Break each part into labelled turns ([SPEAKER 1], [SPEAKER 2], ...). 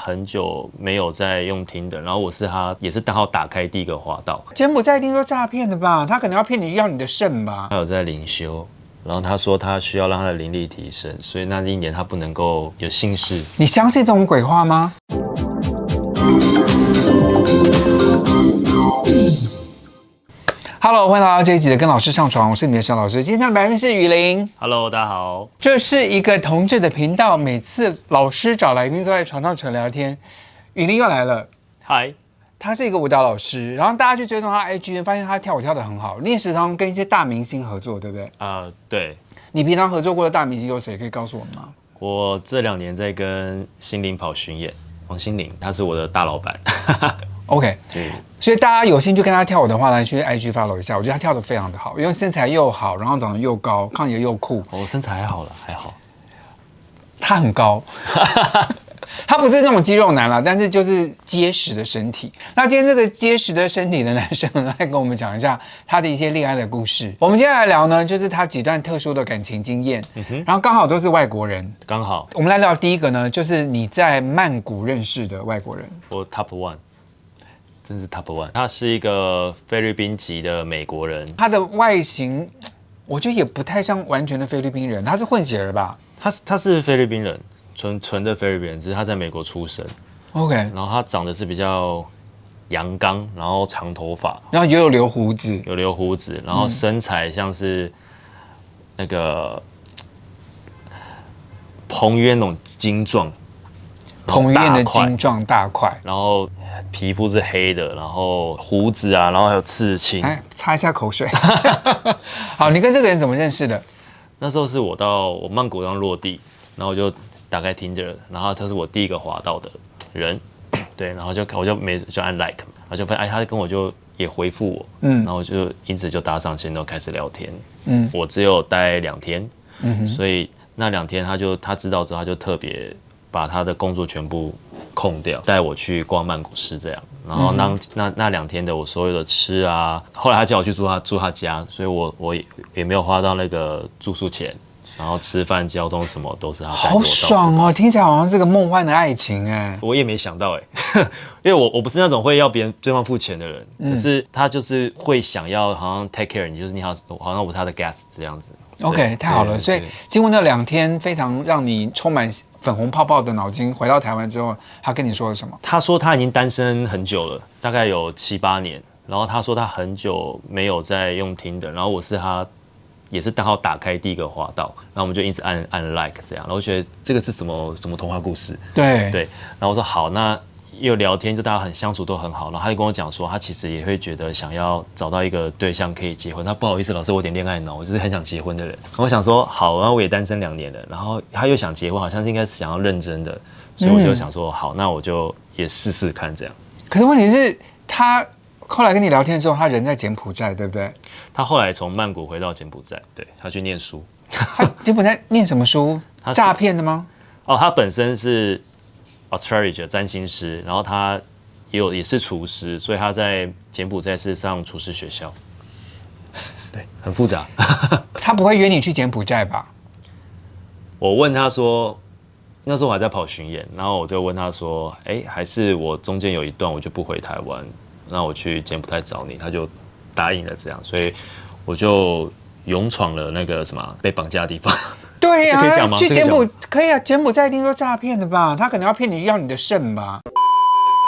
[SPEAKER 1] 很久没有在用听的，然后我是他也是刚好打开第一个滑道。
[SPEAKER 2] 柬埔寨一定说诈骗的吧？他可能要骗你要你的肾吧？
[SPEAKER 1] 他有在灵修，然后他说他需要让他的灵力提升，所以那一年他不能够有心事。
[SPEAKER 2] 你相信这种鬼话吗？Hello， 欢迎来到这一集的《跟老师上床》，我是你的小老师。今天的来宾是宇琳。
[SPEAKER 1] Hello， 大家好。
[SPEAKER 2] 这是一个同志的频道，每次老师找来宾坐在床上纯聊天。宇琳又来了，
[SPEAKER 1] 嗨。
[SPEAKER 2] 他是一个舞蹈老师，然后大家去追踪他 IG， 发现他跳舞跳得很好。你也时常跟一些大明星合作，对不对？
[SPEAKER 1] 对。
[SPEAKER 2] 你平常合作过的大明星有谁？可以告诉我们吗？
[SPEAKER 1] 我这2年在跟心灵跑巡演，王心凌，他是我的大老板。
[SPEAKER 2] OK，
[SPEAKER 1] 对。
[SPEAKER 2] 所以大家有兴趣跟他跳舞的话呢，去 IG follow 一下。我觉得他跳得非常的好，因为身材又好，然后长得又高，看起来又酷。
[SPEAKER 1] 我身材还好了，还好。
[SPEAKER 2] 他很高。他不是那种肌肉男啦，但是就是结实的身体。那今天这个结实的身体的男生来跟我们讲一下他的一些恋爱的故事。我们接下来聊呢，就是他几段特殊的感情经验，然后刚好都是外国人。
[SPEAKER 1] 刚好。
[SPEAKER 2] 我们来聊第一个呢，就是你在曼谷认识的外国人。
[SPEAKER 1] 我 Top One， 真是 Top One。他是一个菲律宾籍的美国人。
[SPEAKER 2] 他的外形，我觉得也不太像完全的菲律宾人，他是混血儿吧？
[SPEAKER 1] 他是菲律宾人。纯的菲律宾人，只是他在美国出生。
[SPEAKER 2] OK，
[SPEAKER 1] 然后他长得是比较阳刚，然后长头发，
[SPEAKER 2] 然后也有留胡子，
[SPEAKER 1] 然后身材像是那个彭于晏那种精壮，
[SPEAKER 2] 彭于晏的精壮大块，
[SPEAKER 1] 然后皮肤是黑的，然后胡子啊，然后还有刺青。
[SPEAKER 2] 哎，擦一下口水。好，你跟这个人怎么认识的？
[SPEAKER 1] 那时候是我到我曼谷刚落地，然后我就打开Tinder，然后他是我第一个滑到的人，对，然后我就按 like， 然后就发现他跟我就也回复我，然后就因此就搭上线，都开始聊天，我只有待2天，所以那2天他知道之后，他就特别把他的工作全部空掉，带我去逛曼谷市这样，然后那2天的我所有的吃啊，后来他叫我去住他家，所以我也没有花到那个住宿钱。然后吃饭、交通什么都是他带着我到。好
[SPEAKER 2] 爽哦，听起来好像是个梦幻的爱情哎。
[SPEAKER 1] 我也没想到哎，因为我不是那种会要对方付钱的人，可是他就是会想要好像 take care 你，就是你好像我是他的 guest 这样子。
[SPEAKER 2] OK， 太好了。所以经过那2天非常让你充满粉红泡泡的脑筋，回到台湾之后，他跟你说了什么？他
[SPEAKER 1] 说他已经单身很久了，大概有7、8年。然后他说他很久没有在用听的，然后我是他。也是刚好打开第一个滑道，然后我们就一直按 like 这样，然后我觉得这个是什么童话故事？对，然后我说好，那又聊天，就大家很相处都很好，然后他就跟我讲说，他其实也会觉得想要找到一个对象可以结婚。他不好意思，老师我有点恋爱脑，我就是很想结婚的人。我想说好，然后我也单身2年了，然后他又想结婚，好像应该是想要认真的，所以我就想说好，那我就也试试看这样。
[SPEAKER 2] 可是问题是他。后来跟你聊天的时候，他人在柬埔寨，对不对？
[SPEAKER 1] 他后来从曼谷回到柬埔寨，对，他去念书。
[SPEAKER 2] 他柬埔寨念什么书？诈骗的吗？
[SPEAKER 1] 他本身是 astrologer 占星师，然后他也是厨师，所以他在柬埔寨是上厨师学校。对，很复杂。
[SPEAKER 2] 他不会约你去柬埔寨吧？
[SPEAKER 1] 我问他说，那时候我还在跑巡演，然后我就问他说，还是我中间有一段我就不回台湾。那我去柬埔寨找你，他就答应了这样，所以我就勇闯了那个什么被绑架的地方。
[SPEAKER 2] 对呀、
[SPEAKER 1] 可以讲吗？
[SPEAKER 2] 去可以啊，柬埔寨一定说诈骗的吧？他可能要骗你要你的肾吧？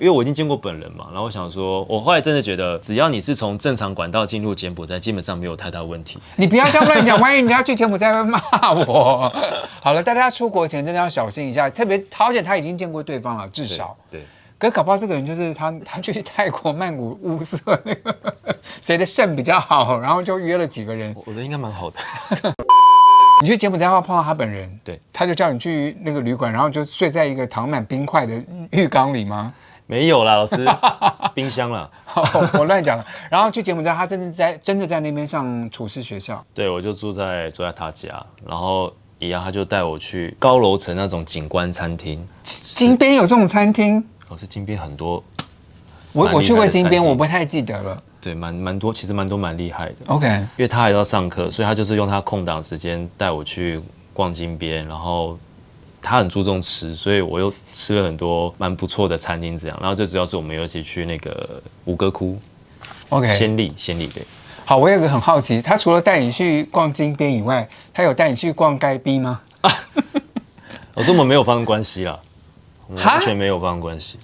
[SPEAKER 1] 因为我已经见过本人嘛，然后我想说，我后来真的觉得，只要你是从正常管道进入柬埔寨，基本上没有太大问题。你
[SPEAKER 2] 不要这样乱讲，万一你要去柬埔寨会骂我。好了，大家出国前真的要小心一下，特别好险他已经见过对方了，至少对。可是搞不好这个人就是他去泰国曼谷物色那个谁的肾比较好，然后就约了几个人。
[SPEAKER 1] 我的应该蛮好的。
[SPEAKER 2] 你去柬埔寨要碰到他本人，
[SPEAKER 1] 对，
[SPEAKER 2] 他就叫你去那个旅馆，然后就睡在一个躺满冰块的浴缸里吗？
[SPEAKER 1] 没有啦，老师，冰箱啦。
[SPEAKER 2] 我乱讲了。然后去柬埔寨，他真的在那边上厨师学校。
[SPEAKER 1] 对，我就住在他家，然后一样他就带我去高楼层那种景观餐厅。
[SPEAKER 2] 金边有这种餐厅？
[SPEAKER 1] 是金边很多，
[SPEAKER 2] 我去过金边，我不太记得了。
[SPEAKER 1] 对，蛮多，其实蛮厉害的。
[SPEAKER 2] OK，
[SPEAKER 1] 因为他还要上课，所以他就是用他空档时间带我去逛金边，然后他很注重吃，所以我又吃了很多蛮不错的餐厅这样。然后最主要是我们有一起去那个吴哥窟
[SPEAKER 2] ，OK，
[SPEAKER 1] 暹粒对。
[SPEAKER 2] 好，我有个很好奇，他除了带你去逛金边以外，他有带你去逛该逼吗？
[SPEAKER 1] 我说我们没有发生关系啦，完全没有发生关系。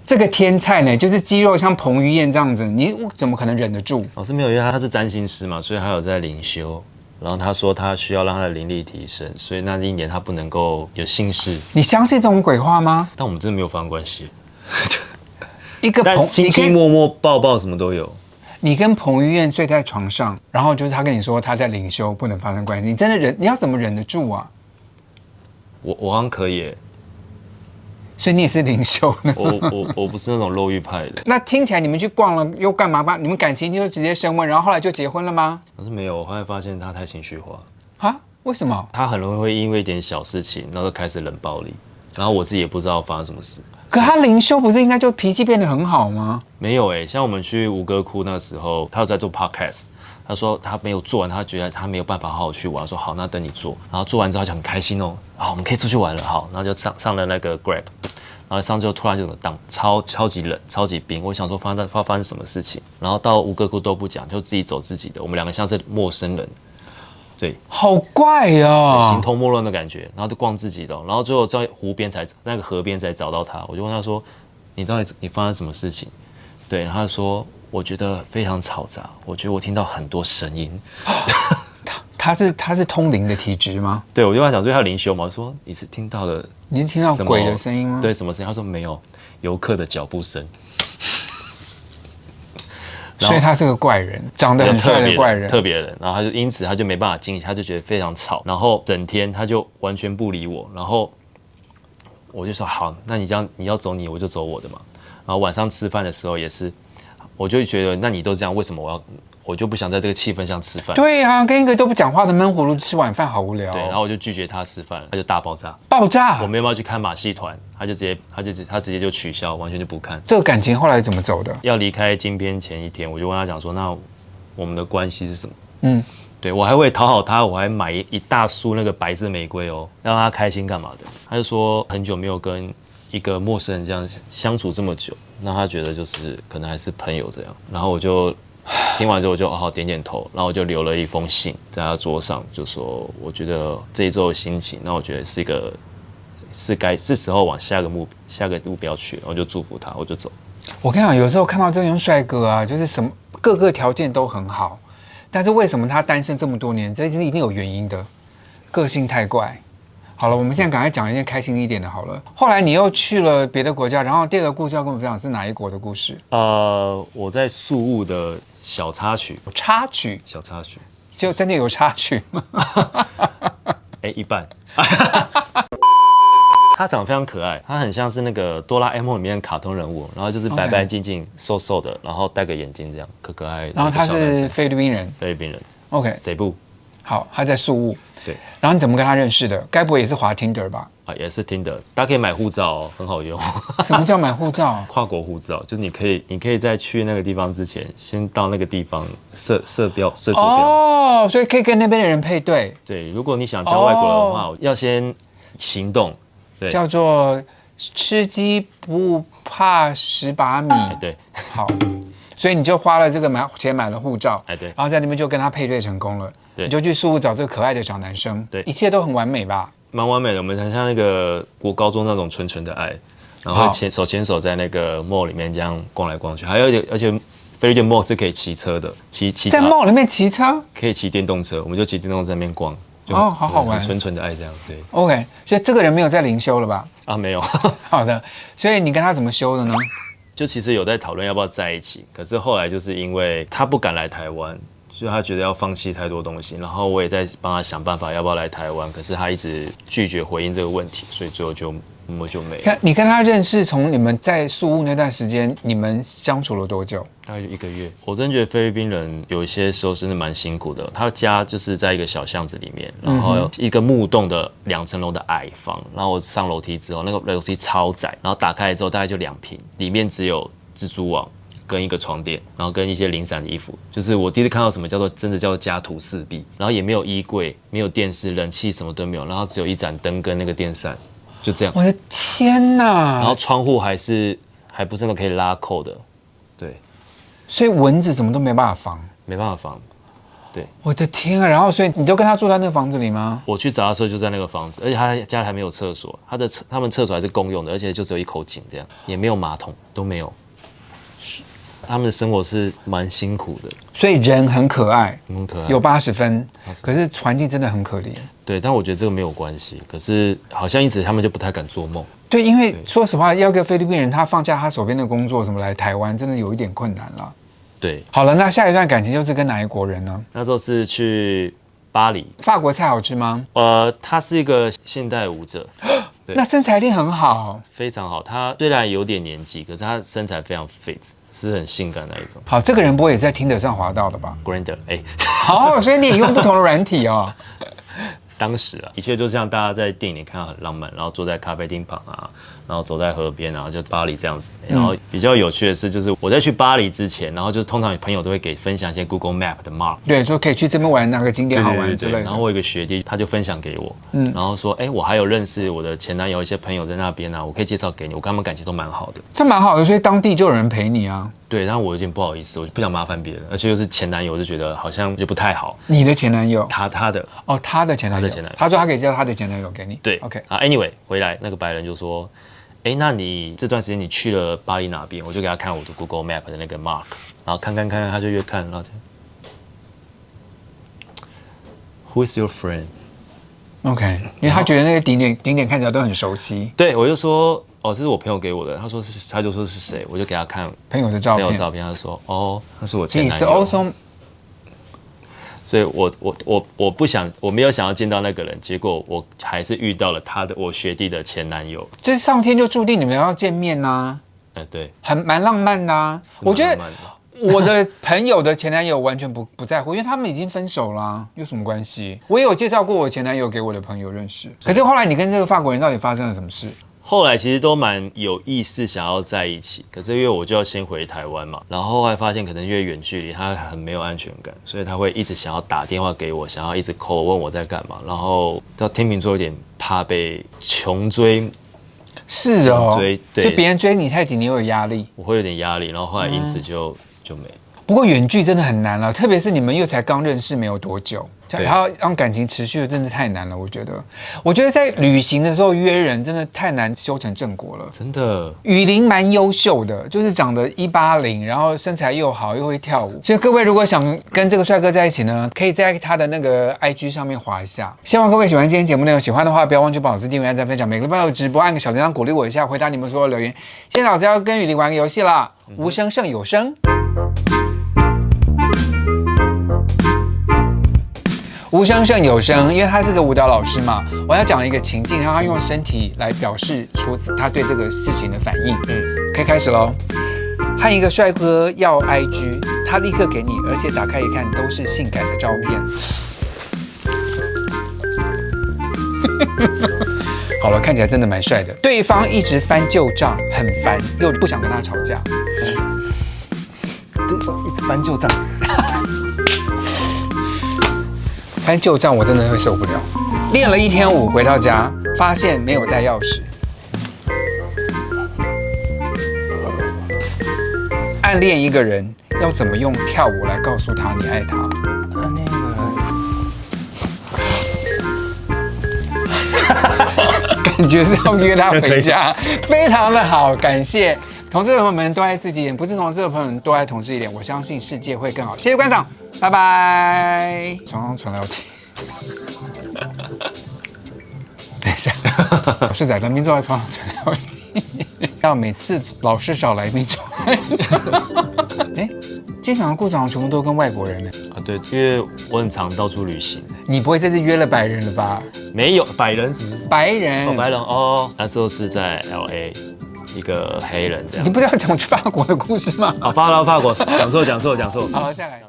[SPEAKER 2] 这个天菜呢，就是肌肉像彭于晏这样子，你怎么可能忍得住？
[SPEAKER 1] 老师没有，因为他是占星师嘛，所以他有在灵修。然后他说他需要让他的灵力提升，所以那一年他不能够有性事。
[SPEAKER 2] 你相信这种鬼话吗？
[SPEAKER 1] 但我们真的没有发生关系。
[SPEAKER 2] 但
[SPEAKER 1] 亲亲摸摸抱抱什么都有。
[SPEAKER 2] 你跟彭于晏睡在床上，然后就是他跟你说他在灵修，不能发生关系，你真的忍？你要怎么忍得住啊？
[SPEAKER 1] 我好像可以耶。
[SPEAKER 2] 所以你也是灵修呢？
[SPEAKER 1] 我不是那种肉欲派的。
[SPEAKER 2] 那听起来你们去逛了又干嘛吧？你们感情就直接升温，然后后来就结婚了吗？
[SPEAKER 1] 可是没有，我后来发现他太情绪化。
[SPEAKER 2] 啊？为什么？
[SPEAKER 1] 他很容易会因为一点小事情，然后就开始冷暴力，然后我自己也不知道发生什么事。
[SPEAKER 2] 可他灵修不是应该就脾气变得很好吗？
[SPEAKER 1] 没有像我们去吴哥窟那时候，他有在做 podcast。他说他没有做完，他觉得他没有办法好好去玩。我说好，那等你做。然后做完之后他就很开心哦，好，我们可以出去玩了。好，然后就上了那个 Grab， 然后上之后突然就超级冷，超级冰。我想说发生什么事情，然后到吴哥窟都不讲，就自己走自己的。我们两个像是陌生人，对，
[SPEAKER 2] 好怪哦，
[SPEAKER 1] 形同陌路的感觉。然后就逛自己的，然后最后在那个河边才找到他。我就问他说：“你到底发生什么事情？”对，然后他说。我觉得非常嘈杂，我觉得我听到很多声音。
[SPEAKER 2] 他是通灵的体质吗？
[SPEAKER 1] 对，我就跟他讲，所以他灵修嘛，我说你是听到了，
[SPEAKER 2] 你听到鬼的声音吗？
[SPEAKER 1] 对，什么声音？他说没有，游客的脚步声。
[SPEAKER 2] 所以他是个怪人，长得很帅的怪人，
[SPEAKER 1] 特别人。然后因此他就没办法进去，他就觉得非常吵，然后整天他就完全不理我。然后我就说好，那你这样你要走我就走我的嘛。然后晚上吃饭的时候也是。我就觉得，那你都这样，为什么我就不想在这个气氛下吃饭？
[SPEAKER 2] 对啊，跟一个都不讲话的闷葫芦吃晚饭好无聊。
[SPEAKER 1] 对，然后我就拒绝他吃饭了，他就大爆炸。
[SPEAKER 2] 爆炸！
[SPEAKER 1] 我没有要去看马戏团，他直接就取消，完全就不看。
[SPEAKER 2] 这个感情后来怎么走的？
[SPEAKER 1] 要离开金边前一天，我就问他讲说，那我们的关系是什么？对我还会讨好他，我还买一大束那个白色玫瑰哦，让他开心干嘛的？他就说很久没有跟一个陌生人这样相处这么久。那他觉得就是可能还是朋友这样，然后我就听完之后我就好点点头，然后我就留了一封信在他桌上，就说我觉得这一周的心情，那我觉得是时候往下个目标去，然后就祝福他，我就走。
[SPEAKER 2] 我跟你讲，有时候看到这种帅哥啊，就是什么各个条件都很好，但是为什么他单身这么多年？这是一定有原因的，个性太怪。好了，我们现在赶快讲一件开心一点的好了。后来你又去了别的国家，然后第二个故事要跟我们分享是哪一国的故事？
[SPEAKER 1] 我在宿务的小插曲。小插曲，
[SPEAKER 2] 就真的有插曲吗？
[SPEAKER 1] 一半。他长得非常可爱，他很像是那个哆啦 A 梦里面的卡通人物，然后就是白白净净、瘦瘦的，然后戴个眼镜这样，可爱的。
[SPEAKER 2] 然后他是菲律宾人。OK，
[SPEAKER 1] 谁不？
[SPEAKER 2] 好，他在宿务。
[SPEAKER 1] 对，
[SPEAKER 2] 然后你怎么跟他认识的？该不会也是滑 Tinder 吧？
[SPEAKER 1] 也是 Tinder， 大家可以买护照哦，很好用。
[SPEAKER 2] 什么叫买护照？
[SPEAKER 1] 跨国护照，就是你可以在去那个地方之前，先到那个地方设坐标。
[SPEAKER 2] 哦，所以可以跟那边的人配对。
[SPEAKER 1] 对，如果你想交外国人的话，要先行动。对，
[SPEAKER 2] 叫做吃鸡不怕10把米。
[SPEAKER 1] 对，
[SPEAKER 2] 好，所以你就花了这个钱买了护照。
[SPEAKER 1] 对，
[SPEAKER 2] 然后在那边就跟他配对成功了。你就去宿务找这个可爱的小男生，
[SPEAKER 1] 对，
[SPEAKER 2] 一切都很完美吧？
[SPEAKER 1] 蛮完美的，我们很像那个国高中那种纯纯的爱，然后手牵手在那个 mall 里面这样逛来逛去，而且菲律宾 mall 是可以骑车的，
[SPEAKER 2] 在 mall 里面骑车，
[SPEAKER 1] 可以骑电动车，我们就骑电动车在那边逛，
[SPEAKER 2] 好好玩，
[SPEAKER 1] 纯纯的爱这样，对。
[SPEAKER 2] OK， 所以这个人没有在灵修了吧？
[SPEAKER 1] 没有。
[SPEAKER 2] 好的，所以你跟他怎么修的呢？
[SPEAKER 1] 就其实有在讨论要不要在一起，可是后来就是因为他不敢来台湾。所以他觉得要放弃太多东西，然后我也在帮他想办法要不要来台湾，可是他一直拒绝回应这个问题，所以最后我们就没了。
[SPEAKER 2] 你跟他认识，从你们在宿务那段时间，你们相处了多久？
[SPEAKER 1] 大概就1个月。我真觉得菲律宾人有一些时候真的蛮辛苦的。他的家就是在一个小巷子里面，然后一个木洞的2层楼的矮房，然后我上楼梯之后，那个楼梯超窄，然后打开之后大概就2坪，里面只有蜘蛛网。跟一个床垫，然后跟一些零散的衣服，就是我第一次看到什么叫做家徒四壁，然后也没有衣柜，没有电视，冷气什么都没有，然后只有一盏灯跟那个电扇，就这样。
[SPEAKER 2] 我的天哪！
[SPEAKER 1] 然后窗户还不是那个可以拉扣的，对，
[SPEAKER 2] 所以蚊子什么都没办法防，
[SPEAKER 1] 没办法防。对，
[SPEAKER 2] 我的天啊！然后所以你就跟他住在那个房子里吗？
[SPEAKER 1] 我去找他的时候就在那个房子，而且他家里还没有厕所，他们厕所还是公用的，而且就只有一口井这样，也没有马桶，都没有。他们的生活是蛮辛苦的，
[SPEAKER 2] 所以人很可爱，
[SPEAKER 1] 很可爱，
[SPEAKER 2] 有80分，可是环境真的很可怜。
[SPEAKER 1] 对，但我觉得这个没有关系。可是好像一直他们就不太敢做梦。
[SPEAKER 2] 对，因为说实话，要个菲律宾人他放下他手边的工作什么来台湾，真的有一点困难了。
[SPEAKER 1] 对，
[SPEAKER 2] 好了，那下一段感情就是跟哪一国人呢？
[SPEAKER 1] 那时候是去巴黎。
[SPEAKER 2] 法国菜好吃吗？
[SPEAKER 1] 他是一个现代舞者，
[SPEAKER 2] 那身材一定很好，
[SPEAKER 1] 非常好。他虽然有点年纪，可是他身材非常 fit， 是很性感那一种。
[SPEAKER 2] 好，这个人不会也在听得上滑到的吧
[SPEAKER 1] ？Grander，
[SPEAKER 2] 好，所以你也用不同的软体哦。
[SPEAKER 1] 当时啊，一切就像大家在电影里看到很浪漫，然后坐在咖啡厅旁啊，然后走在河边啊，就巴黎这样子。然后比较有趣的是，就是我在去巴黎之前，然后就通常朋友都会分享一些 Google Map 的 mark，
[SPEAKER 2] 对，说可以去这边玩哪个景点好玩之类的。
[SPEAKER 1] 然后我有一个学弟，他就分享给我，然后说，我还有认识我的前男友一些朋友在那边啊，我可以介绍给你，我跟他们感情都蛮好的。
[SPEAKER 2] 这蛮好的，所以当地就有人陪你啊。
[SPEAKER 1] 对，但我有点不好意思，我就不想麻烦别人，而且又是前男友，我就觉得好像就不太好。
[SPEAKER 2] 你的前男友？
[SPEAKER 1] 他的
[SPEAKER 2] 哦，他的前男友。他说他可以介绍他的前男友给你。
[SPEAKER 1] 对
[SPEAKER 2] ，OK
[SPEAKER 1] 啊。Anyway， 回来那个白人就说，那你这段时间你去了巴黎哪边？我就给他看我的 Google Map 的那个 mark， 然后看，他就越看，然后 Who is your friend？
[SPEAKER 2] OK， 因为他觉得那个景点看起来都很熟悉。
[SPEAKER 1] 对，我就说。这是我朋友给我的。他就说是谁，我就给他看
[SPEAKER 2] 朋友的照片。
[SPEAKER 1] 他就说那是我前男友。
[SPEAKER 2] also...
[SPEAKER 1] 所以我没有想要见到那个人，结果我还是遇到了我学弟的前男友。
[SPEAKER 2] 就是上天就注定你们要见面呐。
[SPEAKER 1] 对，
[SPEAKER 2] 蛮浪漫的啊。我觉得我的朋友的前男友完全不在乎，因为他们已经分手了，有什么关系？我也有介绍过我前男友给我的朋友认识，可是后来你跟这个法国人到底发生了什么事？
[SPEAKER 1] 后来其实都蛮有意识想要在一起，可是因为我就要先回台湾嘛，然后后来发现可能越远距离他很没有安全感，所以他会一直想要打电话给我，想要一直 call 问我在干嘛，然后到天秤座有点怕被穷追。
[SPEAKER 2] 是哦，
[SPEAKER 1] 对，
[SPEAKER 2] 就别人追你太紧，你有压力，
[SPEAKER 1] 我会有点压力，然后后来因此就没了。
[SPEAKER 2] 不过远距真的很难了，特别是你们又才刚认识没有多久，然后让感情持续的真的太难了。我觉得在旅行的时候约人真的太难修成正果了。
[SPEAKER 1] 真的，
[SPEAKER 2] 雨林蛮优秀的，就是长得180，然后身材又好，又会跳舞。所以各位如果想跟这个帅哥在一起呢，可以在他的那个 IG 上面滑一下。希望各位喜欢今天节目内容，喜欢的话不要忘记帮老师订阅、按赞、分享。每个礼拜有直播，按个小铃铛鼓励我一下，回答你们所有留言。现在老师要跟雨林玩个游戏啦，无声胜有声。无声胜有声，因为他是个舞蹈老师嘛，我要讲一个情境，让他用身体来表示出他对这个事情的反应。可以开始咯。和一个帅哥要 IG， 他立刻给你，而且打开一看都是性感的照片。好了，看起来真的蛮帅的。对方一直翻旧账，很烦，又不想跟他吵架。对方一直翻旧账。翻旧账我真的会受不了。练了1天舞回到家，发现没有带钥匙。暗恋一个人要怎么用跳舞来告诉他你爱他？暗恋一个人，感觉是要约他回家，非常的好，感谢。同志的朋友们多爱自己一点，不是同志的朋友们多爱同志一点，我相信世界会更好。谢谢观赏，拜拜。床上纯聊天。等一下，老师在来宾坐在床上纯聊天，要每次老师找来宾出来。今天早上顾早上全部都跟外国人呢。
[SPEAKER 1] 对，因为我很常到处旅行。
[SPEAKER 2] 你不会这次约了白人了吧？
[SPEAKER 1] 没有，白人什么？
[SPEAKER 2] 白人
[SPEAKER 1] 白人那时候是在 LA。一个黑人这样，
[SPEAKER 2] 你不是要讲去法国的故事吗？
[SPEAKER 1] 法国，讲错。
[SPEAKER 2] 好，再来。